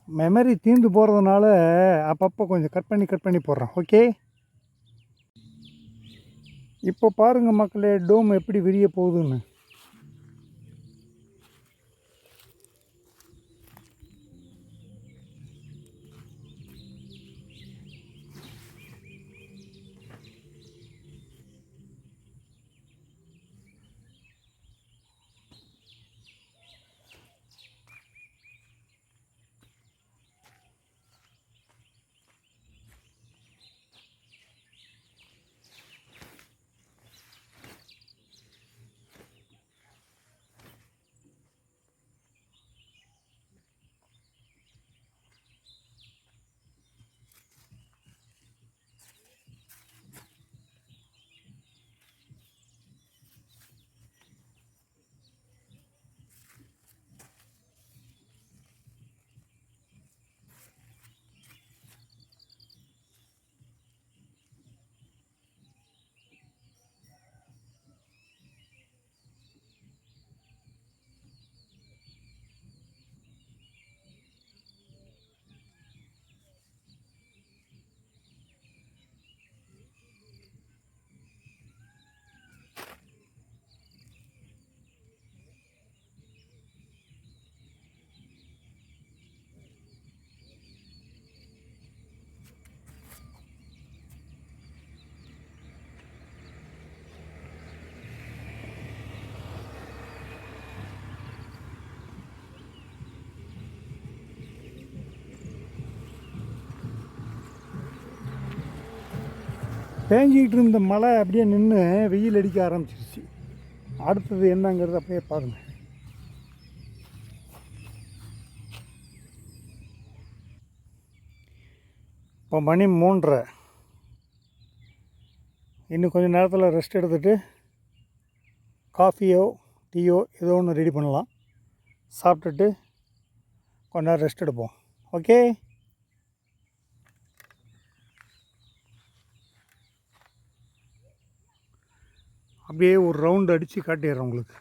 Memory தீர்ந்து போகிறதுனால அப்பப்போ கொஞ்சம் கட் பண்ணி போடுறேன். ஓகே, இப்போ பாருங்கள் மக்களே, டோம் எப்படி விரிய போகுதுன்னு. பேஞ்சிக்கிட்டு இருந்த மழை அப்படியே நின்று வெயில் அடிக்க ஆரம்பிச்சிருச்சு. அடுத்தது என்னங்கிறது அப்படியே பாருங்கள். இப்போ மணி 3:30. இன்னும் கொஞ்சம் நேரத்தில் ரெஸ்ட் எடுத்துகிட்டு காஃபியோ டீயோ ஏதோ ஒன்று ரெடி பண்ணலாம். சாப்பிட்டுட்டு கொஞ்ச நேரம் ரெஸ்ட் எடுப்போம். ஓகே, அப்படியே ஒரு ரவுண்டு அடித்து காட்டிடுறேன் உங்களுக்கு.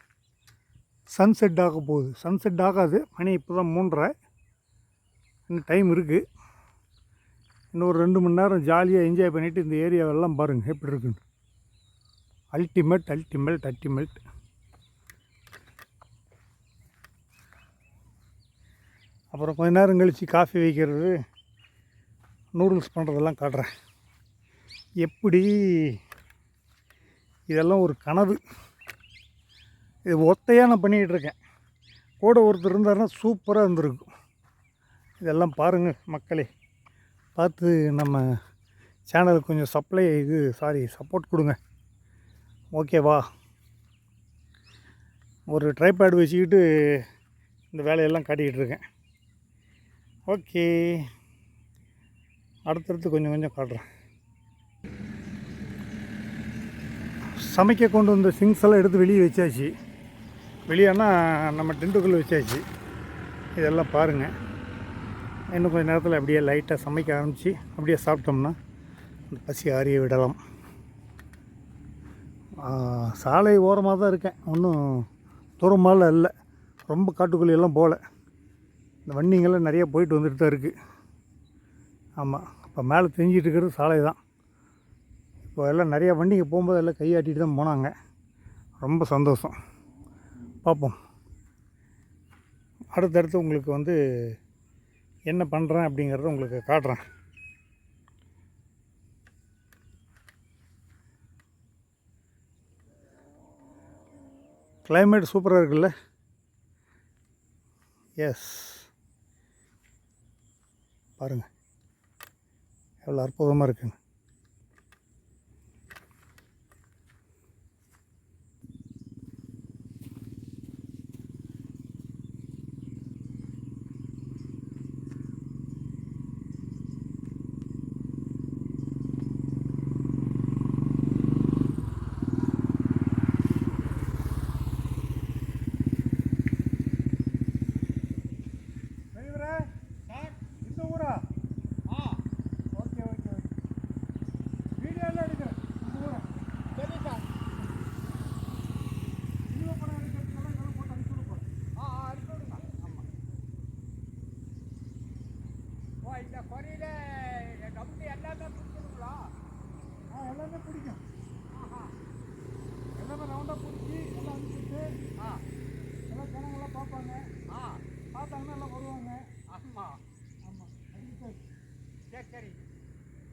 சன்செட் ஆக போகுது. சன்செட் ஆகாது, மணி இப்போ தான் 3:30. இன்னும் டைம் இருக்குது. இன்னும் ஒரு 2 மணி நேரம் ஜாலியாக என்ஜாய் பண்ணிவிட்டு இந்த ஏரியாவெல்லாம் பாருங்கள் எப்படி இருக்குன்னு. Ultimate ultimate ultimate. அப்புறம் கொஞ்ச நேரம் கழித்து காஃபி வைக்கிறது, நூடுல்ஸ் பண்ணுறதெல்லாம் காட்டுறேன். எப்படி இதெல்லாம் ஒரு கனவு. இது ஒத்தையாக நான் பண்ணிக்கிட்டுருக்கேன். கூட ஒருத்தர் இருந்தாருன்னா சூப்பராக இருந்திருக்கும். இதெல்லாம் பாருங்கள் மக்களே, பார்த்து நம்ம சேனலுக்கு கொஞ்சம் சப்போர்ட் கொடுங்க. ஓகேவா? ஒரு ட்ரைபேட் வச்சுக்கிட்டு இந்த வேலையெல்லாம் காட்டிக்கிட்டு இருக்கேன். ஓகே, அடுத்தடுத்து கொஞ்சம் கொஞ்சம் காட்டுறேன். சமைக்க கொண்டு வந்த திங்ஸ் எல்லாம் எடுத்து வெளியே வச்சாச்சு. வெளியேனா நம்ம டென்ட்டுக்குள்ளே வச்சாச்சு. இதெல்லாம் பாருங்கள். இன்னும் கொஞ்சம் நேரத்தில் அப்படியே லைட்டாக சமைக்க ஆரம்பித்து அப்படியே சாப்பிட்டோம்னா பசி ஆறிய விடலாம். சாலை ஓரமாக தான் இருக்கேன், ஒன்றும் தூரமாலாம் இல்லை. ரொம்ப காட்டுக்குள்ளேயெல்லாம் போகல. இந்த வண்டிங்கெல்லாம் நிறைய போயிட்டு வந்துட்டு தான் இருக்குது. ஆமாம், இப்போ மேலே தெரிஞ்சிட்டு இருக்கிறது சாலை தான். இப்போ எல்லாம் நிறையா வண்டிங்க போகும்போது எல்லாம் கையாட்டிட்டு தான் போனாங்க. ரொம்ப சந்தோஷம். பார்ப்போம் அடுத்தடுத்து உங்களுக்கு என்ன பண்ணுறேன் அப்படிங்கிறத உங்களுக்கு காட்டுறேன். கிளைமேட் சூப்பராக இருக்குல்ல? எஸ், பாருங்கள் எவ்வளோ அற்புதமாக இருக்குங்க. இந்த ஊரா? Okay okay okay.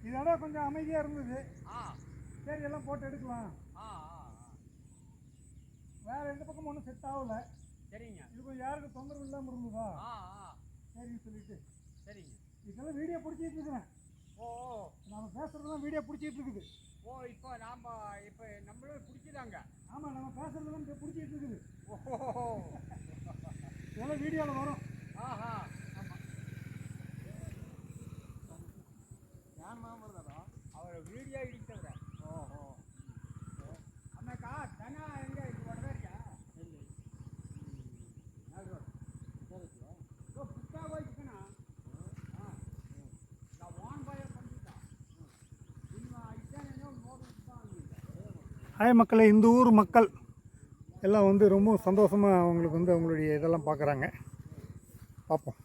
இதோட கொஞ்சம் அமைதியாக இருந்தது. சரி எல்லாம் போட்டு எடுக்கலாம். வேறு எந்த பக்கமும் ஒன்றும் செட் ஆகலை. சரிங்க. இது கொஞ்சம் யாருக்கும் தொந்தரவு இல்லாமல் இருந்ததா? சரின்னு சொல்லிட்டு சரிங்க. இதெல்லாம் வீடியோ பிடிச்சிட்டு இருக்கிறேன். ஓ நம்ம பேசுகிறதெல்லாம் வீடியோ பிடிச்சிட்டு இருக்குது. ஓ இப்போ நம்மளும் பிடிச்சிதாங்க. ஆமாம் நம்ம பேசுகிறதெல்லாம் இப்போ பிடிச்சிட்டு இருக்குது. ஓஹோ இதெல்லாம் வீடியோவில் வரும். ஆமாம் ஏன் மாமல்லதா அவர் வீடியோ எடுத்தவர். ஓஹோ ஆமாக்கா தனா எங்கே இது வரவே இருக்கா இல்லை சரி புத்தா போய்க்குண்ணா. ஹாய் மக்களே, இந்த ஊர் மக்கள் எல்லாம் வந்து ரொம்ப சந்தோஷமாக அவங்களுக்கு வந்து அவங்களுடைய இதெல்லாம் பார்க்குறாங்க. பார்ப்போம்.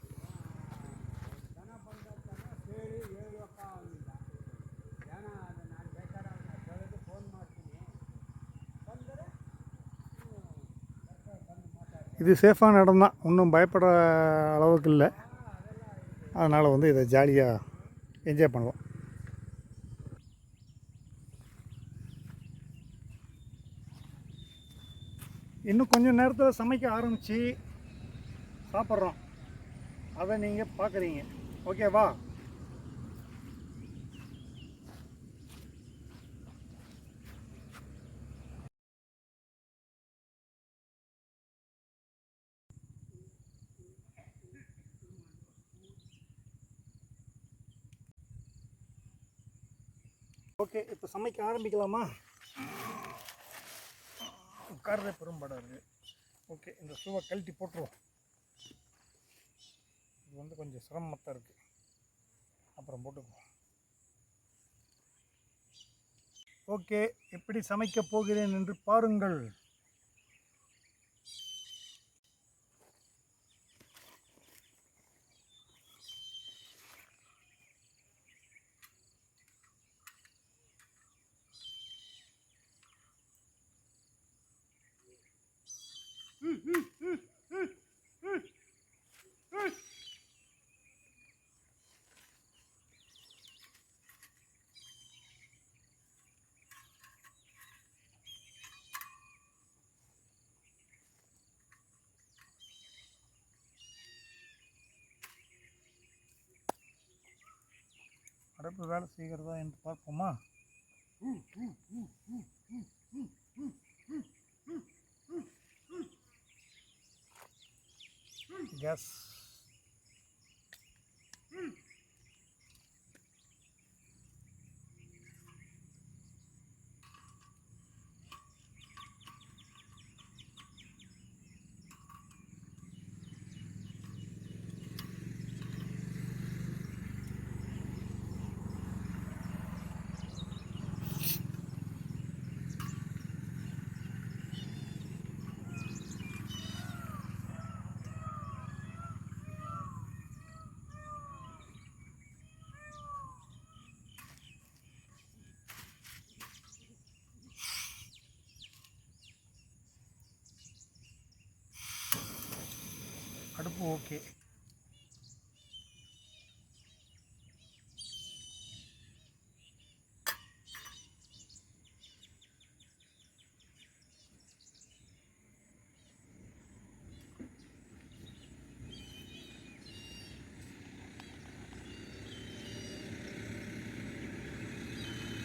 இது சேஃபான இடம் தான், ஒன்றும் பயப்படுற அளவுக்கு இல்லை. அதனால் வந்து இதை ஜாலியாக என்ஜாய் பண்ணலாம். இன்னும் கொஞ்சம் நேரத்தில் சமைக்க ஆரம்பித்து சாப்பிட்றோம். அதை நீங்கள் பார்க்குறீங்க. ஓகேவா? ஓகே, இப்போ சமைக்க ஆரம்பிக்கலாமா? உட்கார்றதே பெரும்பாடாக இருக்குது. ஓகே, இந்த ஷூவை கழட்டி போட்டுருவோம். இது வந்து கொஞ்சம் சிரமமாக இருக்குது, அப்புறம் போட்டுக்குவோம். ஓகே, எப்படி சமைக்க போகிறேன் என்று பாருங்கள். அடுப்பு வேலை செய்கிறதா என்று பார்ப்போமா? கேஸ் அடுப்பு ஓகே.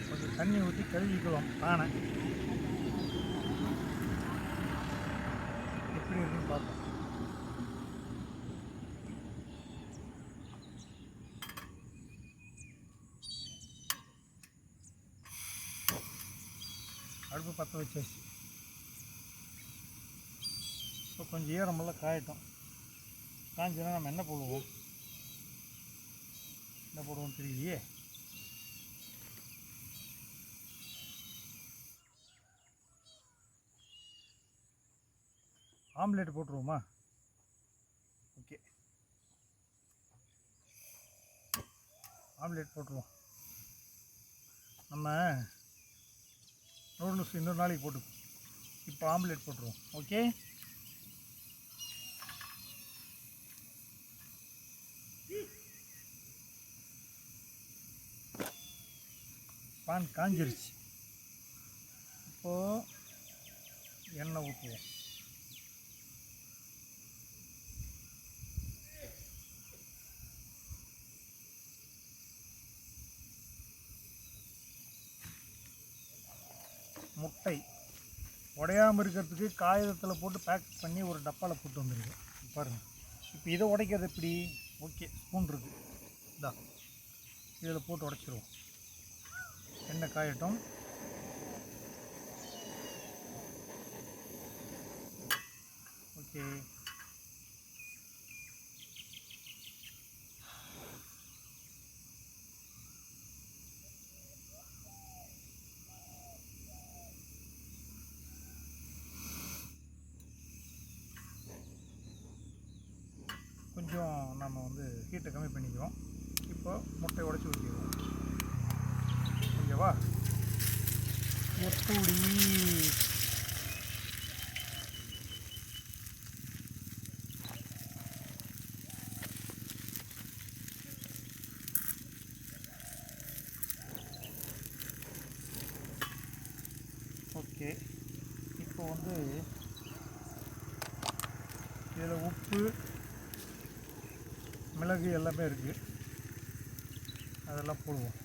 கொஞ்சம் தண்ணி ஊற்றி கழுவிக்கலாம் பானை. எப்படி இருக்குன்னு பார்ப்போம். அடுப்பு பற்ற வச்சாச்சு. இப்போ கொஞ்சம் ஈரமெல்லாம் காயட்டும். காய்ஞ்சினா நம்ம என்ன போடுவோம், என்ன போடுவோம் தெரியலையே. ஆம்லேட் போட்டுருவோமா? ஓகே, ஆம்லேட் போட்டுருவோம். நம்ம நூடுல்ஸ் இன்னொரு நாளைக்கு போட்டுப்போம். இப்போ ஆம்லேட் போட்டுருவோம். ஓகே, பான் காஞ்சிருச்சு. இப்போது எண்ணெய் ஊற்றுவோம். முட்டை உடையாமல் இருக்கிறதுக்கு காகிதத்தில் போட்டு பேக் பண்ணி ஒரு டப்பாவில் போட்டு வந்துருக்கு பாருங்கள். இப்போ இதை உடைக்கிறது எப்படி? ஓகே, ஸ்பூன் இருக்குது, இதா இதில் போட்டு உடைச்சிருவோம். எண்ணெய் காயட்டும். ஓகே, கொஞ்சம் நம்ம ஹீட்டை கம்மி பண்ணிக்கிறோம். இப்போ முட்டை உடைச்சி ஊற்றிடுவோம். ஓகேவா? எப்படி ஓகே. இப்போ இதில் உப்பு, மிளகு எல்லாமே இருக்குது, அதெல்லாம் போடுவோம்.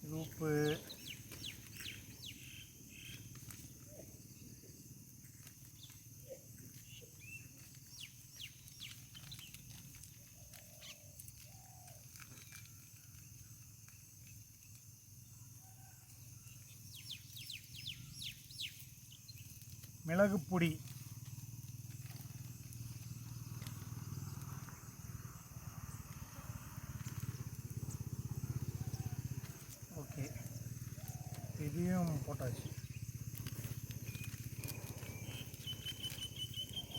இது உப்பு, மிளகு பொடி, ஓகே, இதையும் போட்டாச்சு.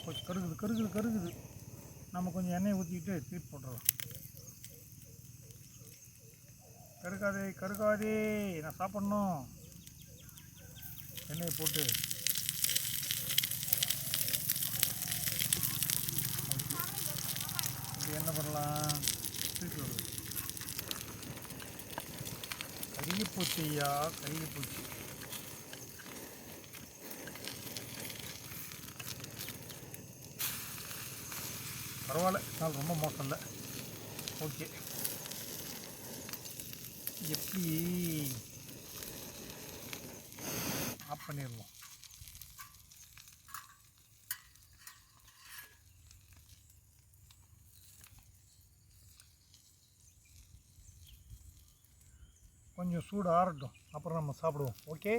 கொஞ்சம் கருகுது. நம்ம கொஞ்சம் எண்ணெயை ஊற்றிக்கிட்டு திருப்பி போட்டுடலாம். கருகாதே, நான் சாப்பிட்ணும். எண்ணெயை போட்டு என்ன பண்ணலாம்? திருப்பி விடுவோம். கருகி போச்சுயா, கருகி போச்சு. பரவாயில்ல, நாள் ரொம்ப மோசம் இல்லை. ஓகே, எப்படி ஆஃப் பண்ணிடுவோம். கொஞ்சம் சூடு ஆறட்டும், அப்புறம் நம்ம சாப்பிடுவோம். ஓகே.